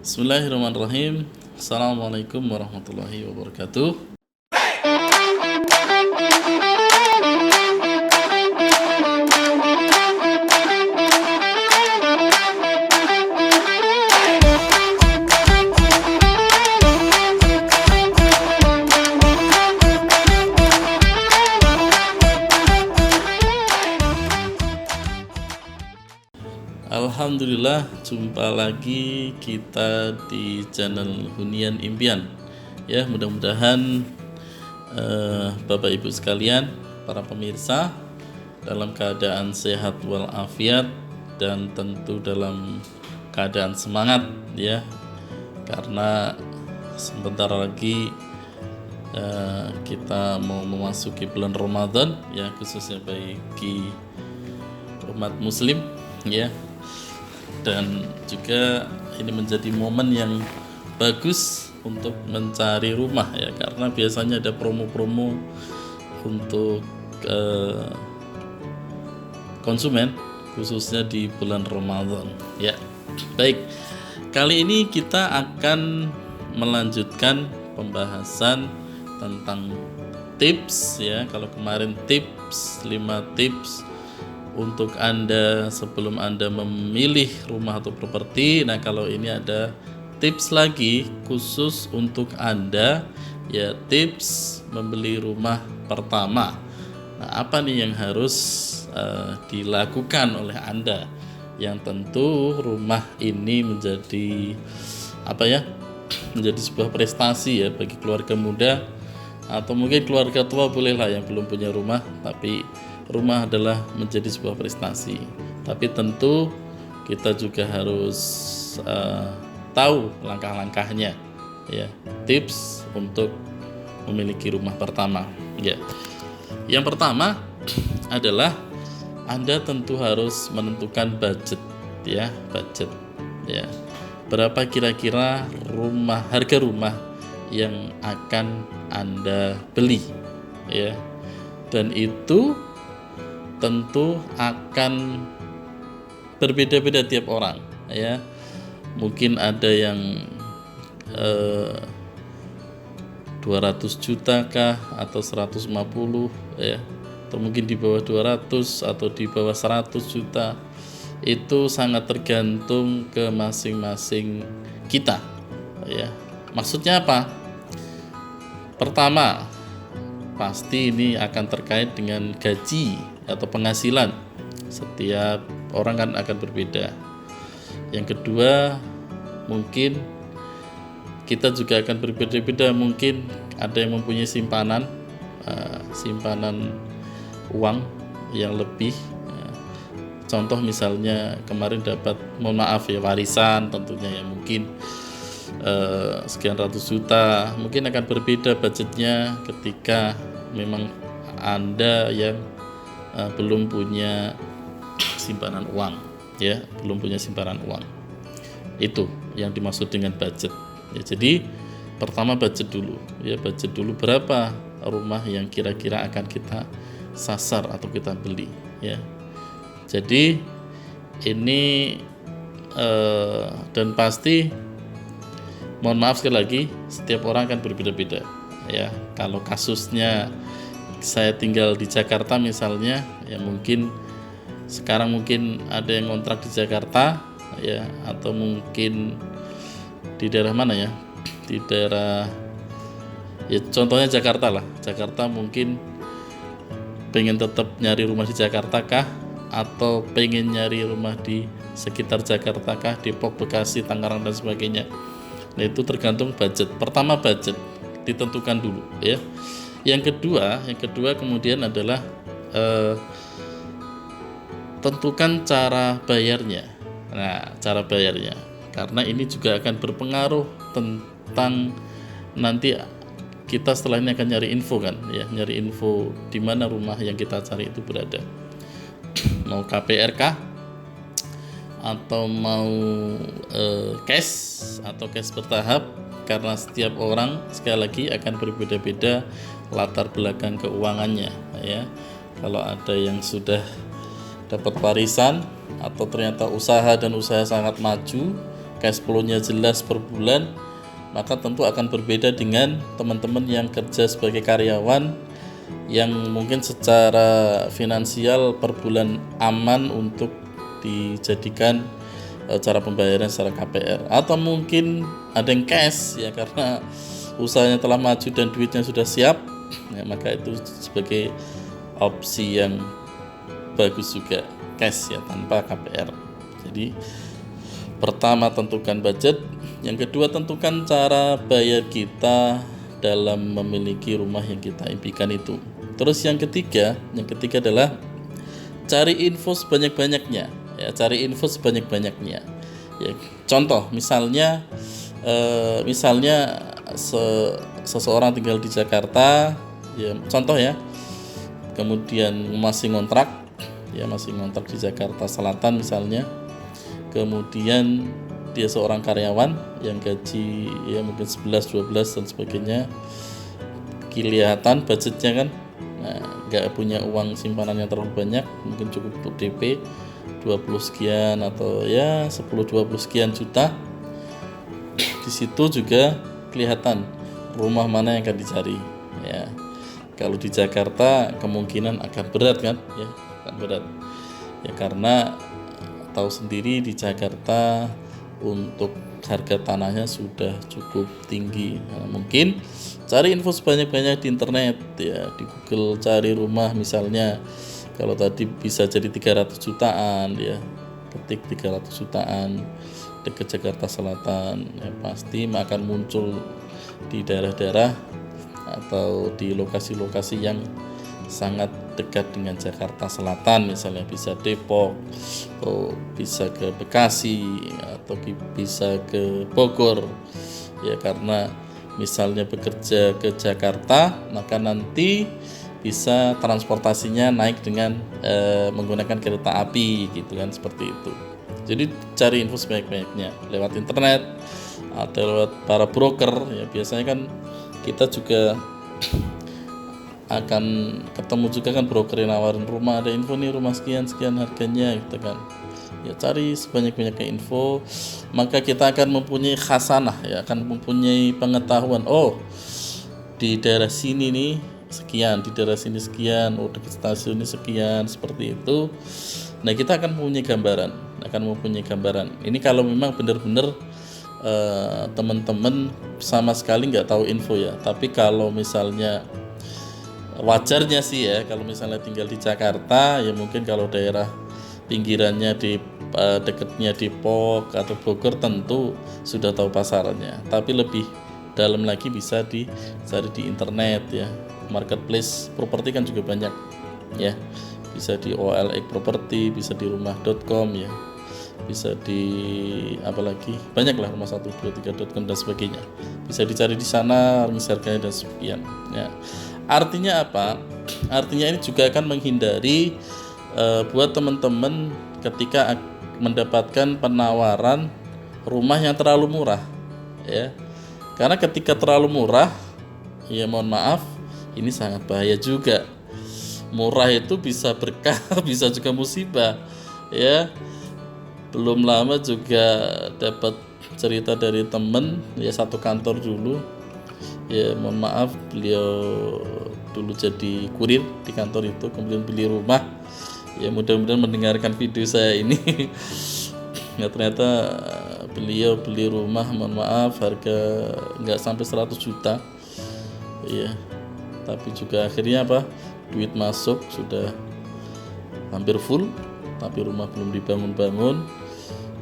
Bismillahirrahmanirrahim. Assalamualaikum warahmatullahi wabarakatuh. Alhamdulillah, jumpa lagi kita di channel Hunian Impian. Ya, mudah-mudahan Bapak Ibu sekalian, para pemirsa dalam keadaan sehat walafiat dan tentu dalam keadaan semangat ya. Karena sebentar lagi kita mau memasuki bulan Ramadan ya, khususnya bagi umat muslim ya. Dan juga ini menjadi momen yang bagus untuk mencari rumah ya, karena biasanya ada promo-promo untuk konsumen khususnya di bulan Ramadan ya. Baik, kali ini kita akan melanjutkan pembahasan tentang tips ya. Kalau kemarin tips 5 tips untuk Anda sebelum Anda memilih rumah atau properti. Nah, kalau ini ada tips lagi khusus untuk Anda ya, tips membeli rumah pertama. Nah, apa nih yang harus dilakukan oleh Anda? Yang tentu rumah ini menjadi menjadi sebuah prestasi ya bagi keluarga muda, atau mungkin keluarga tua bolehlah yang belum punya rumah, tapi rumah adalah menjadi sebuah prestasi. Tapi tentu kita juga harus tahu langkah-langkahnya ya, tips untuk memiliki rumah pertama ya. Yang pertama adalah Anda tentu harus menentukan budget ya, berapa kira-kira harga rumah yang akan Anda beli ya. Dan itu tentu akan berbeda-beda tiap orang ya. Mungkin ada yang 200 juta kah, atau 150 ya, atau mungkin di bawah 200 atau di bawah 100 juta. Itu sangat tergantung ke masing-masing kita ya. Maksudnya apa? Pertama, pasti ini akan terkait dengan gaji atau penghasilan. Setiap orang kan akan berbeda. Yang kedua, mungkin kita juga akan berbeda-beda. Mungkin ada yang mempunyai simpanan uang yang lebih. Contoh misalnya kemarin dapat, warisan tentunya ya, mungkin sekian ratus juta. Mungkin akan berbeda budgetnya ketika memang Anda yang belum punya simpanan uang ya, Itu yang dimaksud dengan budget ya. Jadi pertama budget dulu berapa rumah yang kira-kira akan kita sasar atau kita beli ya. Jadi ini dan pasti, mohon maaf sekali lagi, setiap orang akan berbeda-beda ya. Kalau kasusnya saya tinggal di Jakarta misalnya ya, mungkin sekarang mungkin ada yang ngontrak di Jakarta ya, atau mungkin di daerah mana ya, di daerah ya, contohnya Jakarta lah. Jakarta mungkin pengen tetap nyari rumah di Jakarta kah, atau pengen nyari rumah di sekitar Jakarta kah, Depok, Bekasi, Tangerang dan sebagainya. Nah, itu tergantung budget. Pertama budget ditentukan dulu ya. Yang kedua kemudian adalah tentukan cara bayarnya. Nah, cara bayarnya, karena ini juga akan berpengaruh tentang nanti kita setelah ini akan nyari info di mana rumah yang kita cari itu berada. Mau KPR kah, atau mau cash atau cash bertahap, karena setiap orang sekali lagi akan berbeda-beda latar belakang keuangannya ya. Kalau ada yang sudah dapat warisan atau ternyata usaha dan usaha sangat maju cash flow-nya jelas per bulan, maka tentu akan berbeda dengan teman-teman yang kerja sebagai karyawan yang mungkin secara finansial per bulan aman untuk dijadikan cara pembayaran secara KPR, atau mungkin ada yang cash ya karena usahanya telah maju dan duitnya sudah siap ya, maka itu sebagai opsi yang bagus juga, cash ya tanpa KPR. Jadi pertama tentukan budget, yang kedua tentukan cara bayar kita dalam memiliki rumah yang kita impikan itu. Terus yang ketiga adalah cari info sebanyak-banyaknya ya, cari info sebanyak-banyaknya ya. Contoh misalnya seseorang tinggal di Jakarta ya, contoh ya, kemudian masih ngontrak di Jakarta Selatan misalnya, kemudian dia seorang karyawan yang gaji ya mungkin 11, 12 dan sebagainya, kelihatan budgetnya kan, nggak punya uang simpanan yang terlalu banyak, mungkin cukup untuk DP 20 sekian atau ya 10-20 sekian juta. Di situ juga kelihatan rumah mana yang akan dicari ya. Kalau di Jakarta kemungkinan akan berat kan ya, akan berat ya, karena tahu sendiri di Jakarta untuk harga tanahnya sudah cukup tinggi. Mungkin cari info sebanyak-banyak di internet ya, di Google cari rumah misalnya, kalau tadi bisa jadi 300 jutaan ya, ketik 300 jutaan dekat Jakarta Selatan ya, pasti akan muncul di daerah-daerah atau di lokasi-lokasi yang sangat dekat dengan Jakarta Selatan, misalnya bisa Depok atau bisa ke Bekasi atau bisa ke Bogor ya, karena misalnya bekerja ke Jakarta maka nanti bisa transportasinya naik dengan menggunakan kereta api gitu kan, seperti itu. Jadi cari info sebanyak-banyaknya lewat internet atau lewat para broker ya, biasanya kan kita juga akan ketemu juga kan broker yang nawarin rumah, ada info nih rumah sekian harganya gitu kan ya. Cari sebanyak-banyaknya info, maka kita akan mempunyai khasanah ya, akan mempunyai pengetahuan, oh di daerah sini nih sekian, di daerah sini sekian, oh dekat stasiun ini sekian, seperti itu. Nah kita akan mempunyai gambaran. Ini kalau memang benar-benar teman-teman sama sekali nggak tahu info ya. Tapi kalau misalnya wajarnya sih ya, kalau misalnya tinggal di Jakarta ya, mungkin kalau daerah pinggirannya di dekatnya Depok atau Bogor tentu sudah tahu pasarannya. Tapi lebih dalam lagi bisa dicari di internet ya. Marketplace properti kan juga banyak ya, bisa di OLX properti, bisa di rumah.com ya, bisa di apalagi banyak lah, rumah123.com dan sebagainya, bisa dicari di sana harganya dan sekian ya. Artinya apa? Artinya ini juga akan menghindari buat teman-teman ketika mendapatkan penawaran rumah yang terlalu murah ya, karena ketika terlalu murah ya mohon maaf ini sangat bahaya juga. Murah itu bisa berkah bisa juga musibah ya. Belum lama juga dapat cerita dari temen ya, satu kantor dulu ya, mohon maaf beliau dulu jadi kurir di kantor itu, kemudian beli rumah ya, mudah-mudahan mendengarkan video saya ini ya. Ternyata beliau beli rumah, mohon maaf harga nggak sampai 100 juta ya, tapi juga akhirnya apa, duit masuk sudah hampir full, tapi rumah belum dibangun-bangun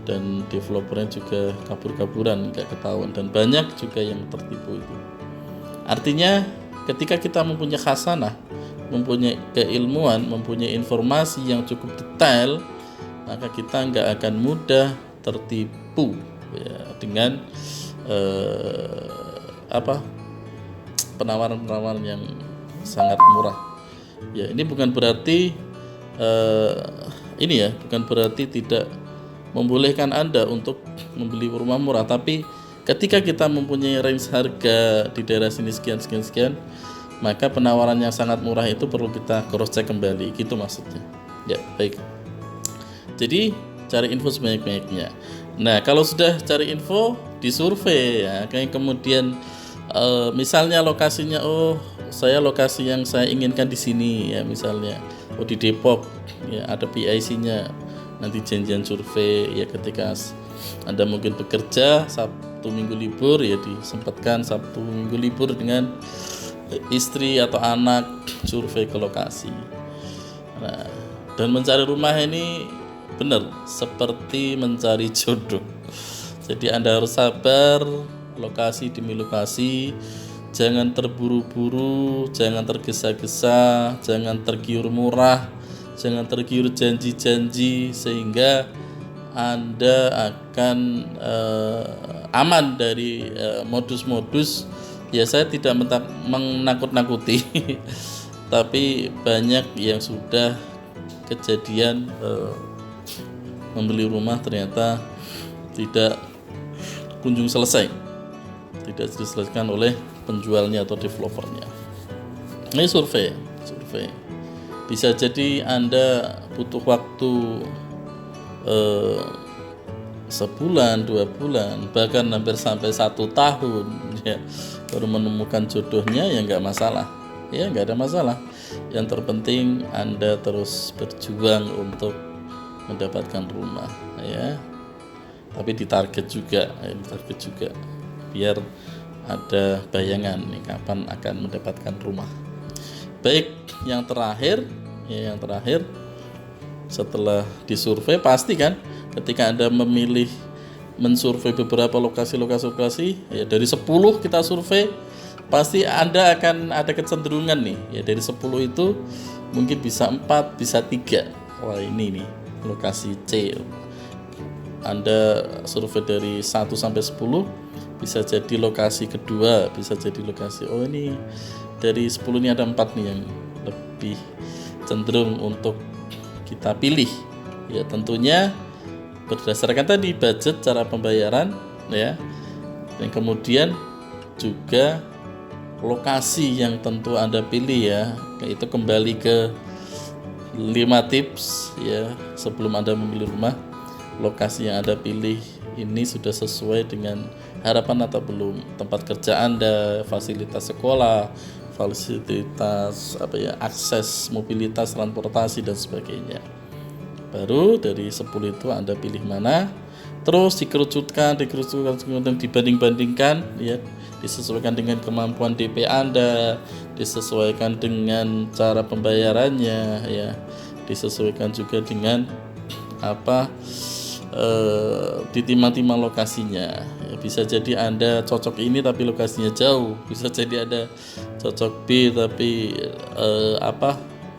dan developernya juga kabur-kaburan, nggak ketahuan, dan banyak juga yang tertipu itu. Artinya ketika kita mempunyai khasanah, mempunyai keilmuan, mempunyai informasi yang cukup detail, maka kita nggak akan mudah tertipu ya, dengan penawaran-penawaran yang sangat murah ya. Ini bukan berarti bukan berarti tidak membolehkan Anda untuk membeli rumah murah, tapi ketika kita mempunyai range harga di daerah sini sekian, maka penawaran yang sangat murah itu perlu kita cross check kembali, gitu maksudnya ya. Baik, jadi cari info sebanyak-banyaknya. Nah, kalau sudah cari info, disurvei ya. Kayak kemudian misalnya lokasinya, oh saya lokasi yang saya inginkan di sini ya, misalnya oh di Depok ya, ada PIC-nya. Nanti janjian survei ya, ketika Anda mungkin bekerja Sabtu Minggu libur ya, disempatkan Sabtu Minggu libur dengan istri atau anak survei ke lokasi. Nah, dan mencari rumah ini benar seperti mencari jodoh. Jadi Anda harus sabar, lokasi demi lokasi, jangan terburu-buru, jangan tergesa-gesa, jangan tergiur murah, jangan tergiur janji-janji, sehingga Anda akan aman dari modus-modus. Ya, saya tidak menakut-nakuti tapi banyak yang sudah kejadian membeli rumah ternyata tidak kunjung selesai, tidak diselesaikan oleh penjualnya atau developernya. Ini survei. Bisa jadi Anda butuh waktu sebulan, 2 bulan, bahkan hampir sampai 1 tahun ya, baru menemukan jodohnya. Ya nggak masalah, ya nggak ada masalah. Yang terpenting Anda terus berjuang untuk mendapatkan rumah ya, tapi ditarget juga, biar ada bayangan nih kapan akan mendapatkan rumah. Baik, yang terakhir setelah disurvei, pasti kan ketika Anda mensurvei beberapa lokasi ya, dari 10 kita survei, pasti Anda akan ada kecenderungan nih ya, dari 10 itu mungkin bisa 4, bisa 3. Wah, ini nih lokasi C. Anda survei dari 1 sampai 10, bisa jadi lokasi kedua, bisa jadi lokasi, oh ini dari 10 ini ada 4 nih yang lebih cenderung untuk kita pilih ya, tentunya berdasarkan tadi budget, cara pembayaran ya, dan kemudian juga lokasi yang tentu Anda pilih ya. Itu kembali ke 5 tips ya sebelum Anda memilih rumah. Lokasi yang Anda pilih ini sudah sesuai dengan harapan atau belum? Tempat kerja Anda, fasilitas sekolah, fasilitas akses mobilitas, transportasi dan sebagainya. Baru dari 10 itu Anda pilih mana, terus dikerucutkan, dibanding-bandingkan ya, disesuaikan dengan kemampuan DP Anda, disesuaikan dengan cara pembayarannya ya, disesuaikan juga dengan ditimang-timang lokasinya ya. Bisa jadi Anda cocok ini tapi lokasinya jauh, bisa jadi Anda cocok B tapi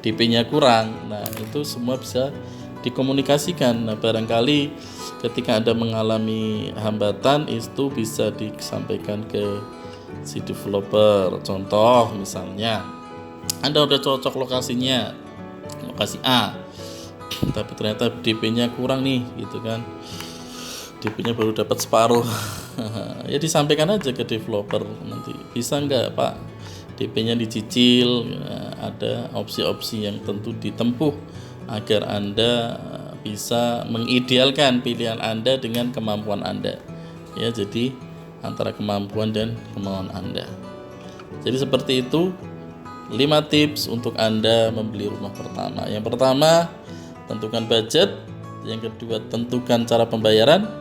DP-nya kurang. Nah, itu semua bisa dikomunikasikan. Nah, barangkali ketika Anda mengalami hambatan, itu bisa disampaikan ke si developer. Contoh misalnya Anda udah cocok lokasinya, lokasi A, tapi ternyata DP-nya kurang nih gitu kan, DP-nya baru dapat separuh. Ya disampaikan aja ke developer, nanti bisa nggak Pak DP-nya dicicil. Ada opsi-opsi yang tentu ditempuh agar Anda bisa mengidealkan pilihan Anda dengan kemampuan Anda ya, jadi antara kemampuan dan kemauan Anda. Jadi seperti itu 5 tips untuk Anda membeli rumah pertama. Yang pertama, tentukan budget. Yang kedua, tentukan cara pembayaran.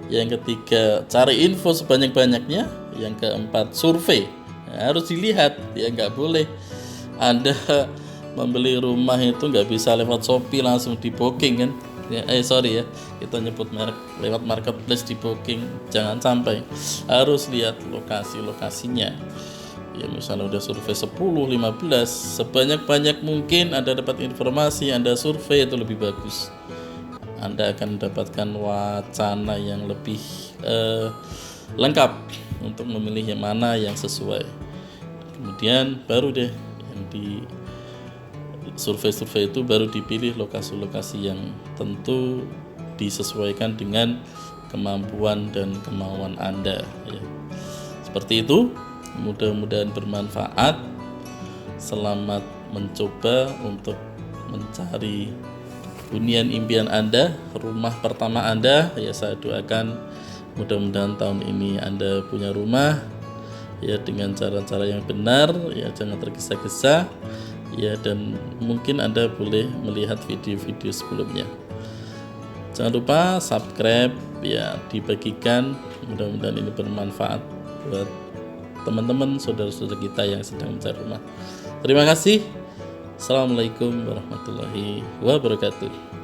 Yang ketiga, cari info sebanyak-banyaknya. Yang keempat, survei. Harus dilihat ya, nggak boleh Anda membeli rumah itu nggak bisa lewat Shopee langsung di booking kan ya, kita nyebut merek, lewat marketplace di booking. Jangan sampai, harus lihat lokasinya ya. Misalnya udah survei 10, 15, sebanyak-banyak mungkin Anda dapat informasi, Anda survei, itu lebih bagus. Anda akan mendapatkan wacana yang lebih lengkap untuk memilih yang mana yang sesuai. Kemudian baru deh yang di survei-survei itu baru dipilih lokasi-lokasi yang tentu disesuaikan dengan kemampuan dan kemauan Anda ya. Seperti itu, mudah-mudahan bermanfaat. Selamat mencoba untuk mencari hunian impian Anda, rumah pertama Anda. Ya, saya doakan mudah-mudahan tahun ini Anda punya rumah ya dengan cara-cara yang benar, ya jangan tergesa-gesa ya, dan mungkin Anda boleh melihat video-video sebelumnya. Jangan lupa subscribe ya, dibagikan, mudah-mudahan ini bermanfaat buat teman-teman saudara-saudara kita yang sedang mencari rumah. Terima kasih. Assalamualaikum warahmatullahi wabarakatuh.